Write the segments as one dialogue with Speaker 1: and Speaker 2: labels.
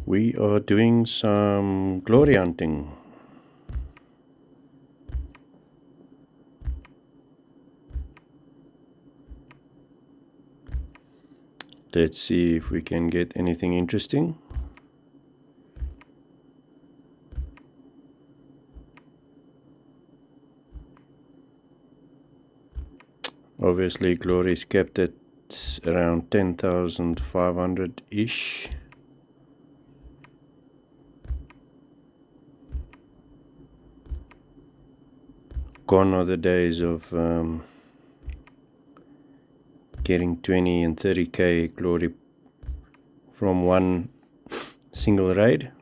Speaker 1: We are doing some glory hunting. Let's see if we can get anything interesting. Obviously, glory is kept at around 10,500-ish. Gone are the days of getting 20 and 30k glory from one single raid.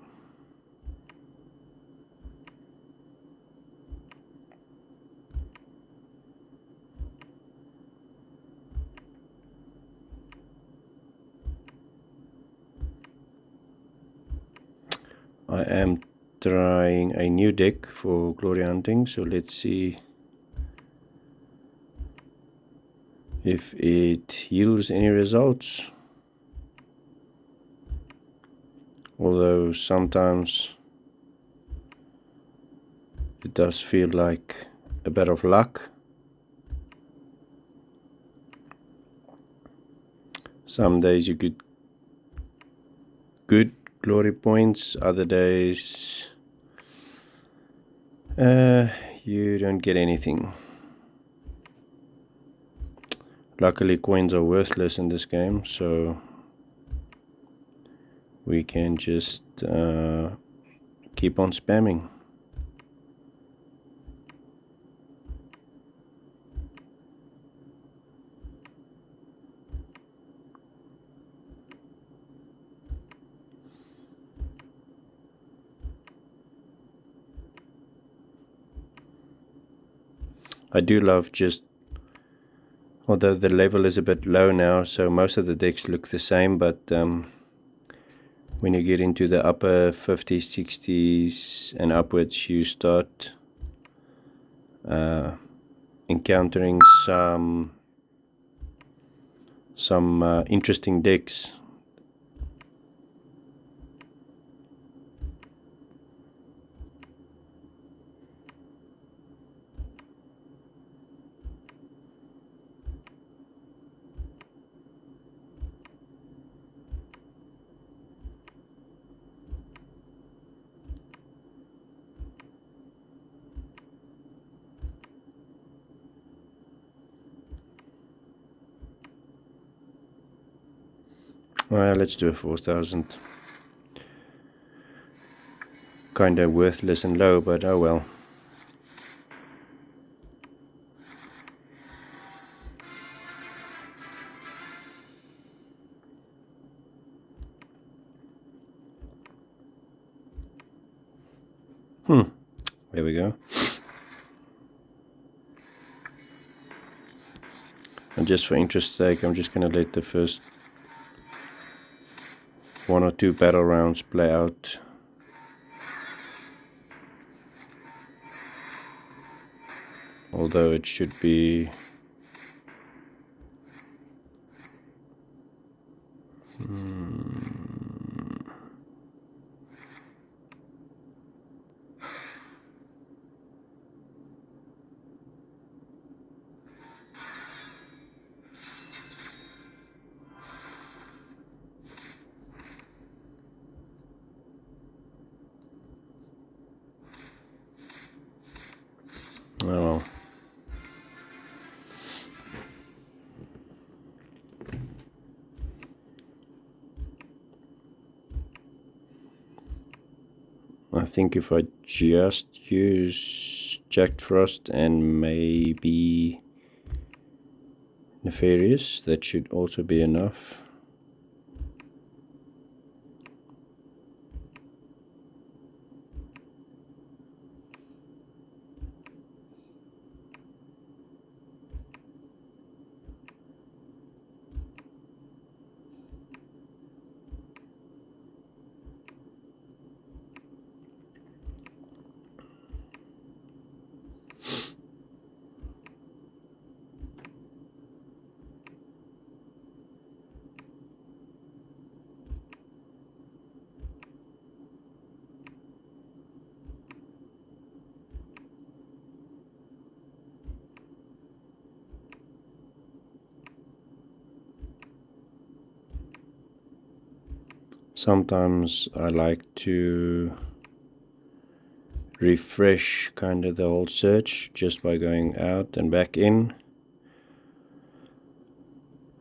Speaker 1: I am trying a new deck for glory hunting, so let's see if it yields any results. Although sometimes it does feel like a bit of luck. Some days you get good glory points, other days you don't get anything. Luckily, coins are worthless in this game, so we can just keep on spamming. I do love just, although the level is a bit low now, so most of the decks look the same, but when you get into the upper 50s, 60s and upwards, you start encountering some interesting decks. Let's do a 4,000. Kinda worthless and low, but oh well. There we go. And just for interest's sake, I'm just going to let the first one or two battle rounds play out. Although it should be oh well. I think if I just use Jack Frost and maybe Nefarious, that should also be enough. sometimes I like to refresh kind of the whole search just by going out and back in.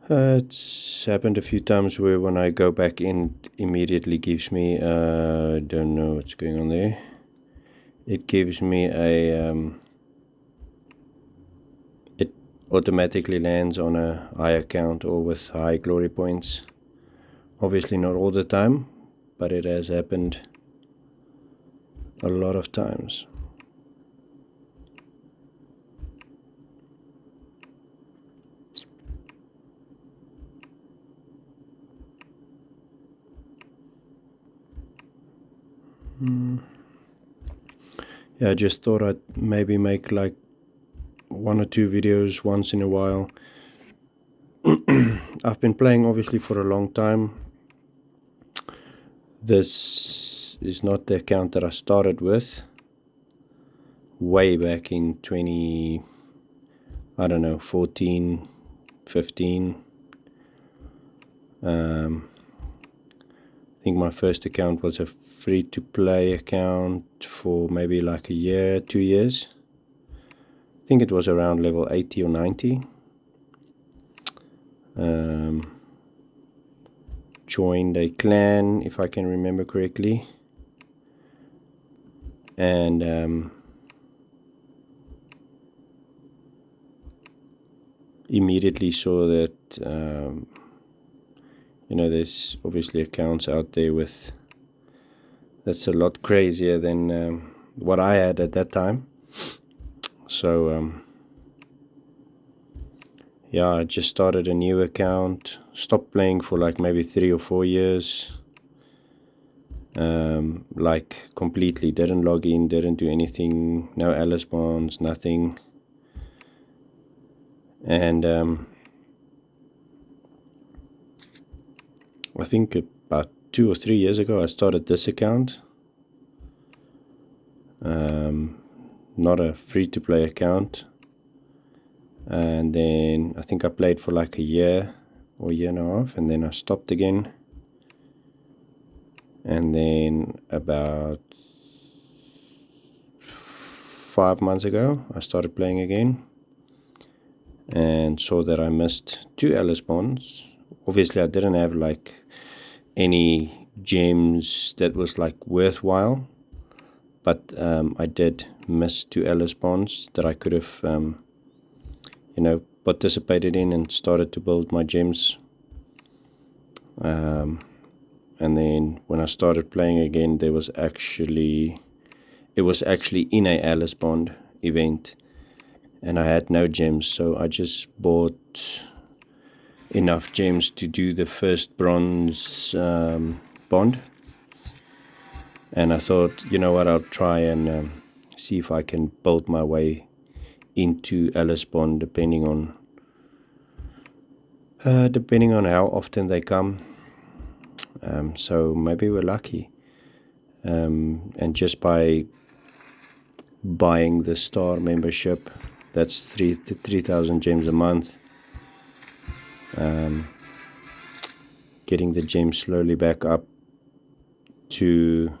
Speaker 1: It's happened a few times where when I go back in, it immediately gives me, don't know what's going on there. It gives me it automatically lands on a high account or with high glory points. Obviously not all the time, but it has happened a lot of times. Yeah, I just thought I'd maybe make like 1 or 2 videos once in a while. I've been playing obviously for a long time. This is not the account that I started with way back in 14, 15. I think my first account was a free-to-play account for maybe like a year, 2 years. I think it was around level 80 or 90. Joined a clan, if I can remember correctly, and immediately saw that there's obviously accounts out there with that's a lot crazier than what I had at that time. So yeah, I just started a new account, stopped playing for like maybe 3 or 4 years, like completely didn't log in, didn't do anything, no Alice bonds, nothing. And I think about 2 or 3 years ago I started this account, not a free-to-play account, and then I think I played for like a year or year and a half, and then I stopped again. And then about 5 months ago I started playing again and saw that I missed 2 Alice bonds. Obviously I didn't have like any gems that was like worthwhile, but I did miss 2 Alice bonds that I could have participated in and started to build my gems. And then when I started playing again, it was actually in a Alice bond event, and I had no gems, so I just bought enough gems to do the first bronze bond. And I thought, you know what, I'll try and see if I can build my way into Alice bond, depending on how often they come. So maybe we're lucky, and just by buying the star membership, that's 3,000 gems a month, getting the gems slowly back up to,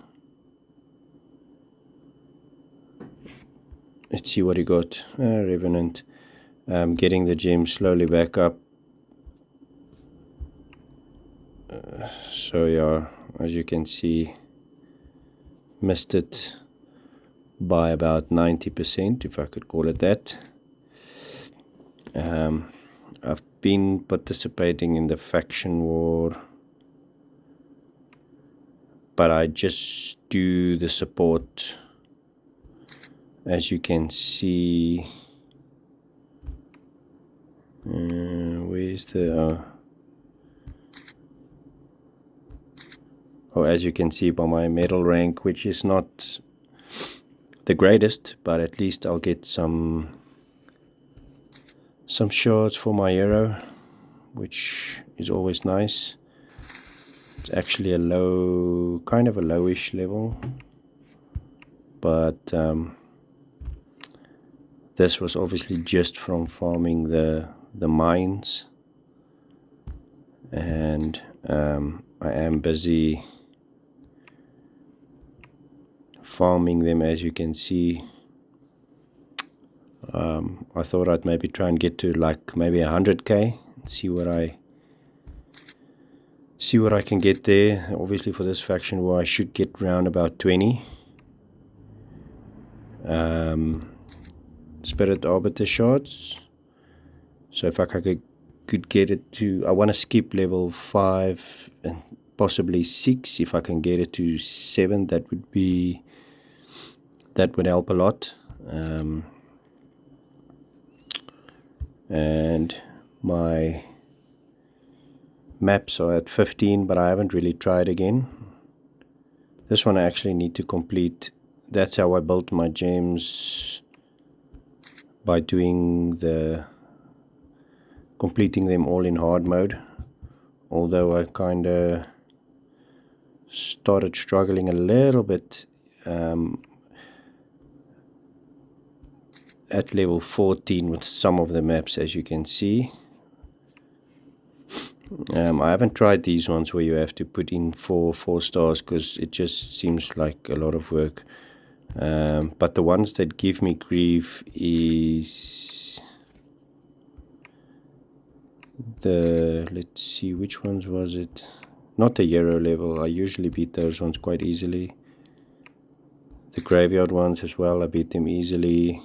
Speaker 1: let's see what he got, Revenant, getting the gems slowly back up. So yeah, as you can see, missed it by about 90%, if I could call it that. I've been participating in the faction war, but I just do the support. As you can see, where's the as you can see by my medal rank, which is not the greatest, but at least I'll get some shards for my hero, which is always nice. It's actually a kind of a lowish level, but this was obviously just from farming the mines, and I I am busy farming them, as you can see. I thought I'd maybe try and get to like maybe 100k, see what I can get there. Obviously for this faction war I should get round about 20. Spirit Arbiter shards. So if I could get it to, I want to skip level 5 and possibly 6. If I can get it to 7, that would help a lot. And my maps are at 15, but I haven't really tried again. This one I actually need to complete. That's how I built my gems, by doing completing them all in hard mode. Although I kinda started struggling a little bit at level 14 with some of the maps, as you can see. I haven't tried these ones where you have to put in 4 stars, because it just seems like a lot of work. But the ones that give me grief is let's see, which ones was it? Not the hero level, I usually beat those ones quite easily. The graveyard ones as well, I beat them easily.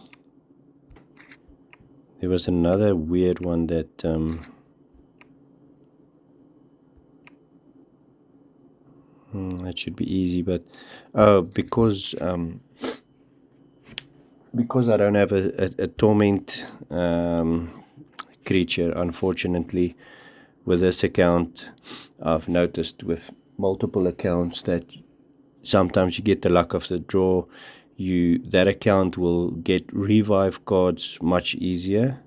Speaker 1: There was another weird one that that should be easy, but because I don't have a torment creature, unfortunately, with this account, I've noticed with multiple accounts that sometimes you get the luck of the draw. That account will get revive cards much easier,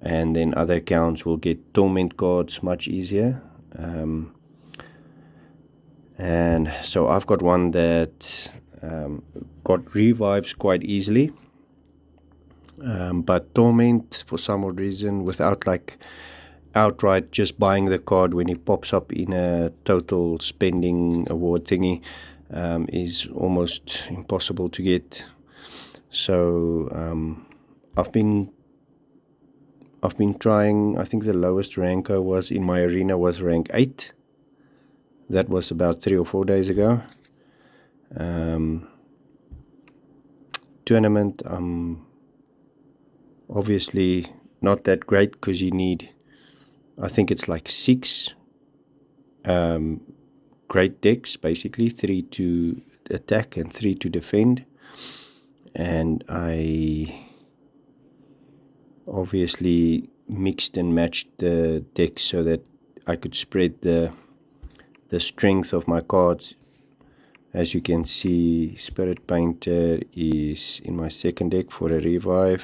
Speaker 1: and then other accounts will get torment cards much easier. And so I've got one that got revives quite easily, but torment, for some odd reason, without like outright just buying the card when it pops up in a total spending award thingy, is almost impossible to get. So I've been trying. I think the lowest rank I was in my arena was rank 8. That was about 3 or 4 days ago. Tournament, obviously not that great, because you need, I think it's like 6 great decks, basically 3 to attack and 3 to defend. And I obviously mixed and matched the decks so that I could spread the strength of my cards. As you can see, Spirit Painter is in my second deck for a revive,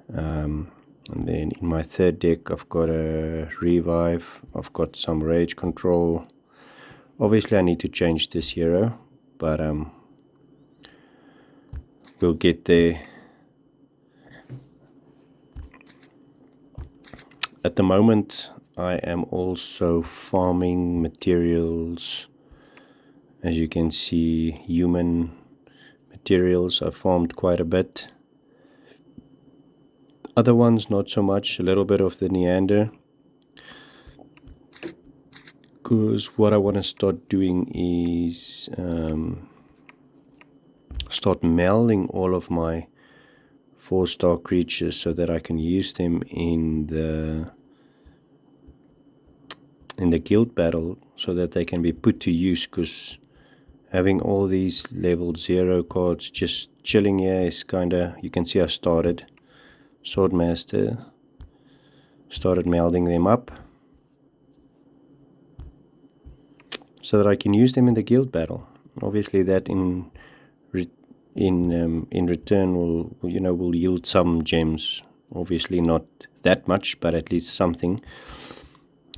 Speaker 1: and then in my third deck I've got a revive, I've got some rage control. Obviously I need to change this hero, but we'll get there. At the moment I am also farming materials. As you can see, human materials I farmed quite a bit. Other ones not so much, a little bit of the Neander, because what I want to start doing is start melding all of my 4-star creatures so that I can use them in the guild battle, so that they can be put to use, because having all these level 0 cards just chilling here is kinda, you can see I started Swordmaster, started melding them up so that I can use them in the guild battle. Obviously that in return will yield some gems. Obviously not that much, but at least something.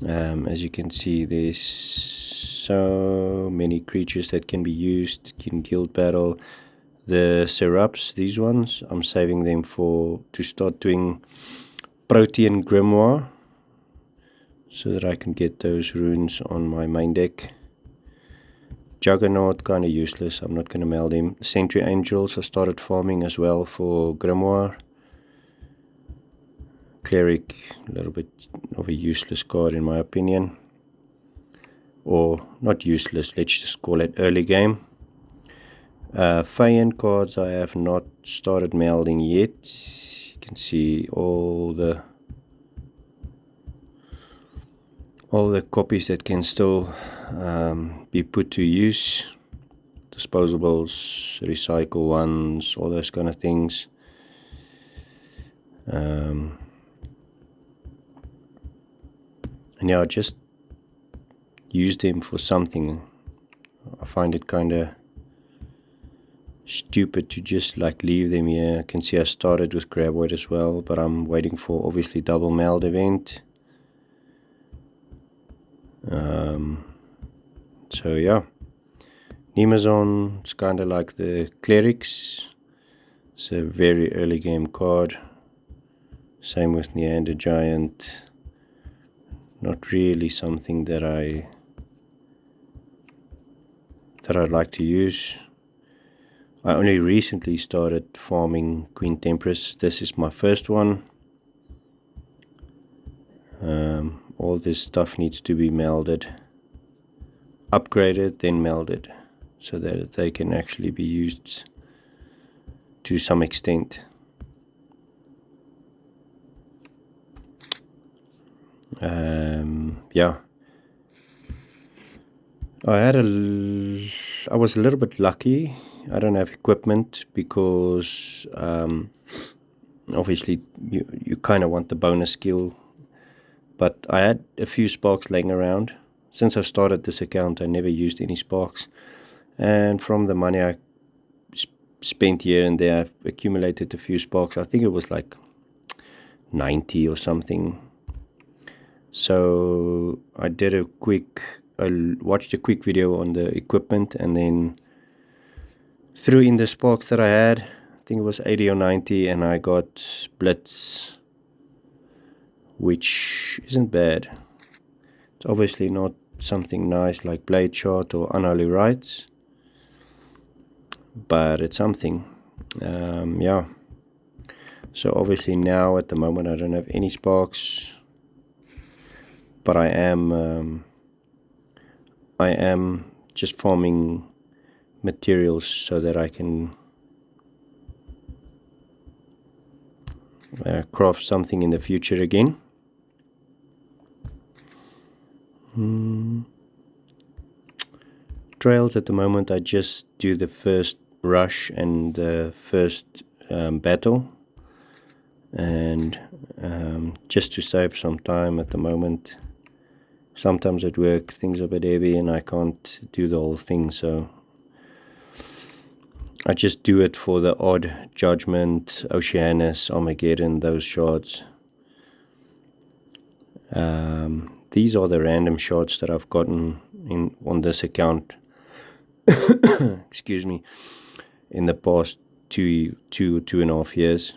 Speaker 1: As you can see, there's so many creatures that can be used in guild battle. The Serups, these ones, I'm saving them to start doing Protean Grimoire. so that I can get those runes on my main deck. Juggernaut, kind of useless, I'm not going to meld him. Sentry Angels, I started farming as well for Grimoire. Cleric, a little bit of a useless card in my opinion. Or not useless, let's just call it early game. Feyen cards I have not started melding yet. You can see all the copies that can still be put to use. Disposables, recycle ones, all those kind of things. And yeah, just use them for something. I find it kind of stupid to just like leave them here. I can see I started with Graboid as well, but I'm waiting for obviously double meld event. So yeah, Nemazon, it's kind of like the Clerics. It's a very early game card. Same with Neander Giant. Not really something that I'd like to use. I only recently started farming Queen Tempress. This is my first one. All this stuff needs to be melded, upgraded, then melded, so that they can actually be used to some extent. Yeah, I was a little bit lucky. I don't have equipment because obviously you kind of want the bonus skill, but I had a few sparks laying around. Since I started this account, I never used any sparks, and from the money I spent here and there, I've accumulated a few sparks. I think it was like 90 or something. So I watched a quick video on the equipment and then threw in the sparks that I had. I think it was 80 or 90, and I got Blitz, which isn't bad. It's obviously not something nice like Blade Shot or Unholy Rites, but it's something. Yeah. So obviously now at the moment I don't have any sparks, but I am just farming materials so that I can craft something in the future again. Trails at the moment, I just do the first rush and the first battle, and just to save some time at the moment. Sometimes at work things are a bit heavy and I can't do the whole thing, so I just do it for the odd Judgment, Oceanus, Armageddon, those shards. These are the random shards that I've gotten on this account excuse me, in the past two and a half years.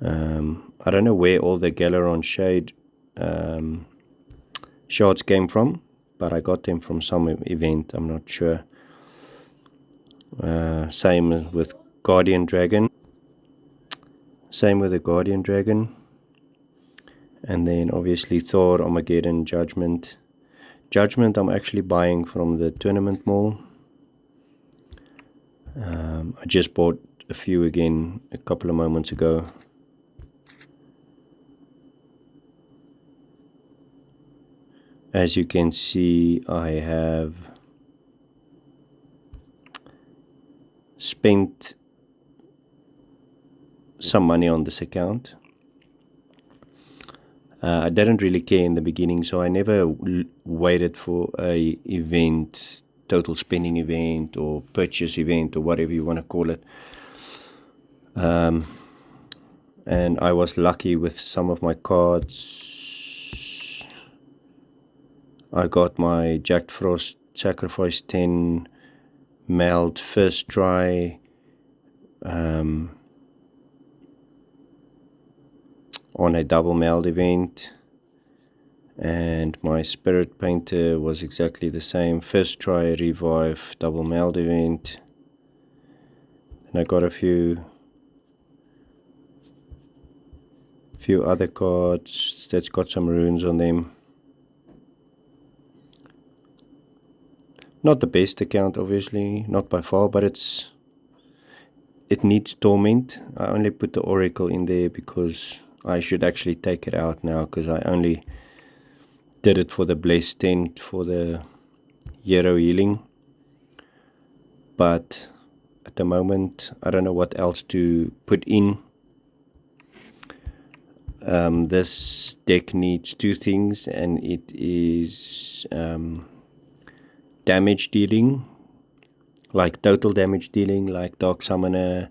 Speaker 1: I don't know where all the Galeron Shade shards came from, but I got them from some event, I'm not sure. Same with Guardian Dragon. Same with the Guardian Dragon. And then obviously Thor, Armageddon, Judgment. Judgment I'm actually buying from the tournament mall. I just bought a few again a couple of moments ago. As you can see, I have spent some money on this account. I didn't really care in the beginning, so I never waited for a event, total spending event or purchase event or whatever you want to call it. And I was lucky with some of my cards. I got my Jack Frost Sacrifice 10 meld first try, on a double meld event. and my Spirit Painter was exactly the same. First try revive double meld event, and I got a few other cards that's got some runes on them. Not the best account, obviously, not by far, but it needs Torment. I only put the Oracle in there because I should actually take it out now, because I only did it for the Blessed Tent for the Hero Healing. But at the moment, I don't know what else to put in. This deck needs two things, and it is damage dealing, like total damage dealing, like Dark Summoner,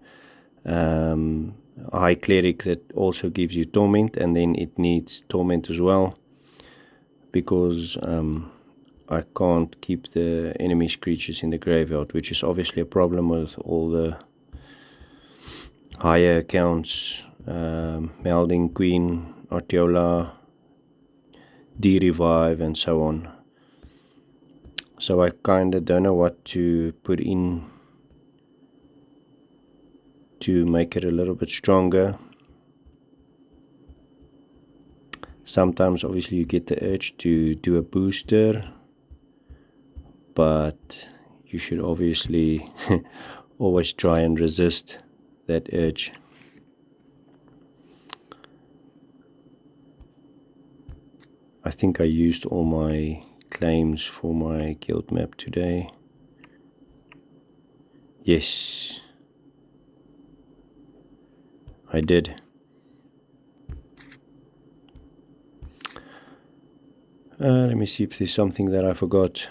Speaker 1: High Cleric that also gives you Torment, and then it needs Torment as well, because I can't keep the enemy's creatures in the graveyard, which is obviously a problem with all the higher accounts, Melding Queen, Arteola, D-Revive, and so on. So I kinda don't know what to put in to make it a little bit stronger. Sometimes obviously you get the urge to do a booster, but you should obviously always try and resist that urge. I think I used all my claims for my guild map today. Yes, I did. Let me see if there's something that I forgot.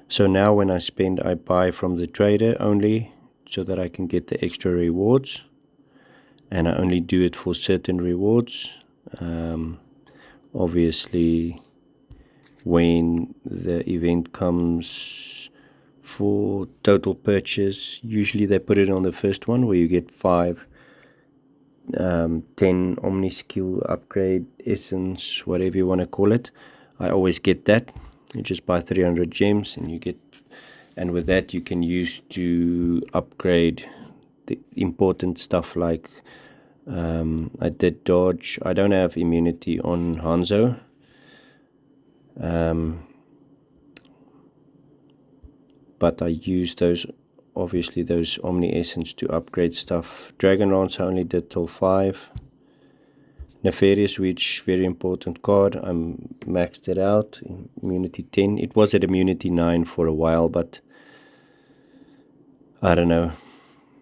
Speaker 1: So now when I spend, I buy from the trader only, so that I can get the extra rewards, and I only do it for certain rewards. Obviously, when the event comes for total purchase, usually they put it on the first one where you get 5 10 Omni Skill upgrade essence, whatever you want to call it. I always get that. You just buy 300 gems and you get, and with that you can use to upgrade the important stuff like I did dodge. I don't have immunity on Hanzo, but I use those, obviously those Omni Essence, to upgrade stuff. Dragon Lance I only did till 5. Nefarious Witch, very important card. I maxed it out in immunity 10. It was at immunity 9 for a while, but I don't know.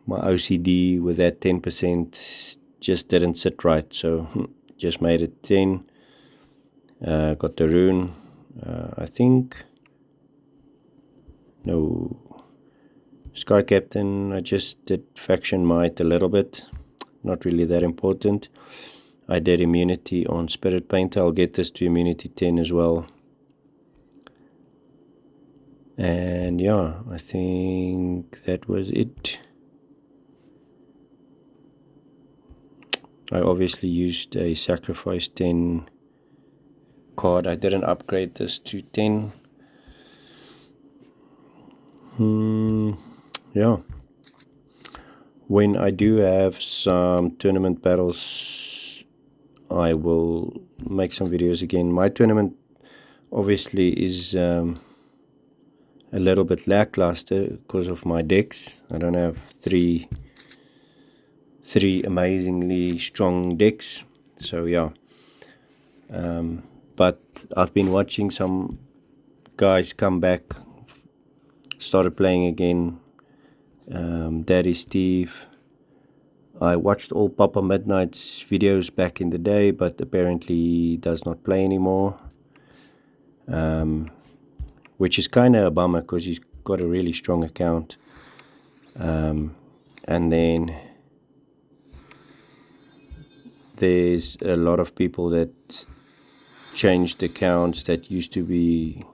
Speaker 1: My OCD with that 10% just didn't sit right, so just made it 10. Got the rune. I think... No. Sky Captain, I just did Faction Might a little bit. Not really that important. I did immunity on Spirit Painter. I'll get this to immunity 10 as well. And yeah, I think that was it. I obviously used a sacrifice 10 card. I didn't upgrade this to 10. Yeah. When I do have some tournament battles, I will make some videos again. My tournament obviously is a little bit lackluster because of my decks. I don't have three amazingly strong decks, so yeah. But I've been watching some guys come back, started playing again. Daddy Steve. I watched all Papa Midnight's videos back in the day, but apparently he does not play anymore, which is kind of a bummer because he's got a really strong account. And then there's a lot of people that changed accounts that used to be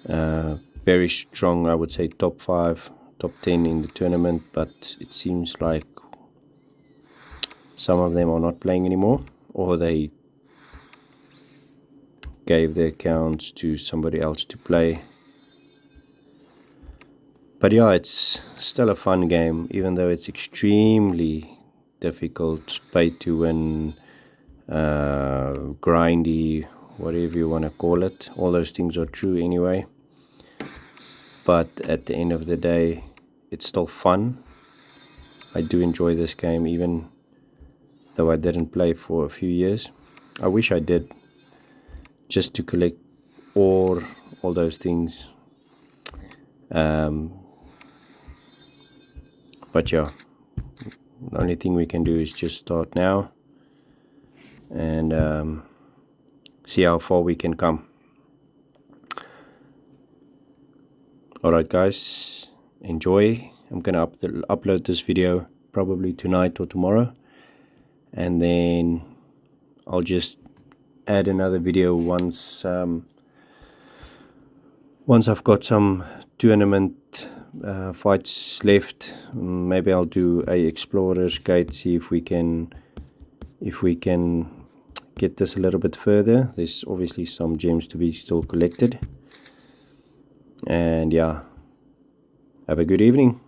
Speaker 1: very strong, I would say top 5, top 10 in the tournament, but it seems like Some of them are not playing anymore, or they gave the accounts to somebody else to play. But yeah, it's still a fun game, even though it's extremely difficult, pay to win, grindy, whatever you want to call it. All those things are true anyway. But at the end of the day, it's still fun. I do enjoy this game, even though I didn't play for a few years. I wish I did, just to collect all those things. But yeah, the only thing we can do is just start now and see how far we can come. Alright guys, enjoy. I'm gonna upload this video probably tonight or tomorrow, and then I'll just add another video once I've got some tournament fights left. Maybe I'll do a explorer's gate, see if we can get this a little bit further. There's obviously some gems to be still collected. And yeah, have a good evening.